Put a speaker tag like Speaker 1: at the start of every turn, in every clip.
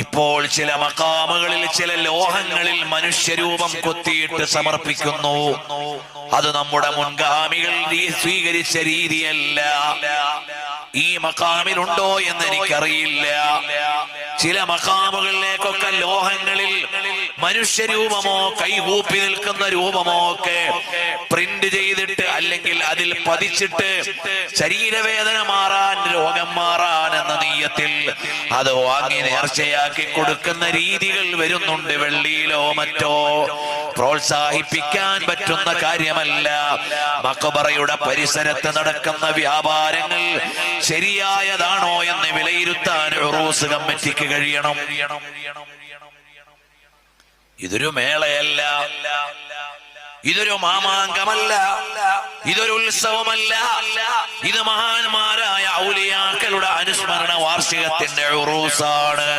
Speaker 1: ഇപ്പോൾ ചില മഖാമുകളിൽ ചില ലോഹങ്ങളിൽ മനുഷ്യരൂപം കൊത്തിയിട്ട് സമർപ്പിക്കുന്നു. അത് നമ്മുടെ മുൻഗാമികൾ സ്വീകരിച്ച രീതിയല്ല. ഈ മഖാമിലുണ്ടോ എന്ന് എനിക്കറിയില്ല. ചില മഖാമുകളിലേക്കൊക്കെ ലോഹങ്ങളിൽ മനുഷ്യരൂപമോ കൈകൂപ്പി നിൽക്കുന്ന രൂപമോ ഒക്കെ പ്രിന്റ് ചെയ്തിട്ട് അല്ലെങ്കിൽ അതിൽ പതിച്ചിട്ട് ശരീരവേദന മാറാൻ, രോഗം മാറാൻ എന്ന നീയത്തിൽ അത് വാങ്ങി നേർച്ചയാക്കി കൊടുക്കുന്ന രീതികൾ വരുന്നുണ്ട്. വെള്ളിയിലോ മറ്റോ പ്രോത്സാഹിപ്പിക്കാൻ പറ്റുന്ന കാര്യമല്ല. മഖബറയുടെ പരിസരത്ത് നടക്കുന്ന വ്യാപാരങ്ങൾ ശരിയായതാണോ എന്ന് വിലയിരുത്താൻ ഉറൂസ് കമ്മിറ്റിക്ക് കഴിയണം. ഇതൊരു മേളയല്ല, ഇതൊരു മാമാങ്കമല്ല, ഇതൊരു ഉത്സവമല്ല. ഇത് മഹാന്മാരായ ഔലിയാക്കളുടെ അനുസ്മരണ വാർഷികത്തിന്റെ ഉറൂസാണ്.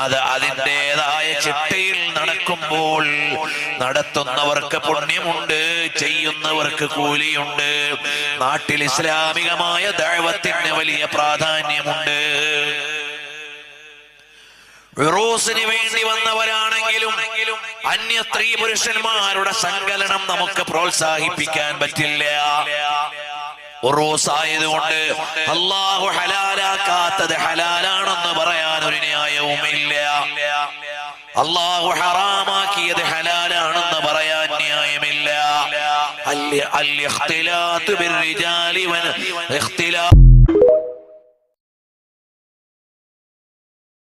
Speaker 1: അത് അതിൻ്റെതായ ചിട്ടയിൽ നടക്കുമ്പോൾ നടത്തുന്നവർക്ക് പുണ്യമുണ്ട്, ചെയ്യുന്നവർക്ക് കൂലിയുണ്ട്. നാട്ടിൽ ഇസ്ലാമികമായ ദഅവത്തിന് വലിയ പ്രാധാന്യമുണ്ട്. ഉറൂസിന് വേണ്ടി വന്നവരാണെങ്കിലും അന്യ സ്ത്രീ പുരുഷന്മാരുടെ സങ്കലനം നമുക്ക് പ്രോത്സാഹിപ്പിക്കാൻ പറ്റില്ല. ഉറൂസ് ആയതുകൊണ്ട് അല്ലാഹു ഹലാലാക്കാത്തത് ഹലാലാണെന്ന് പറയാൻ ഒരു ന്യായവുമില്ല. അല്ലാഹു ഹറാമാക്കിയത് ഹലാലാണെന്ന് പറയാൻ ന്യായമില്ല. അൽ ഇഖ്തിലാത്ത് ബിർരിജാലി വൽ ഇഖ്തിലാത്ത്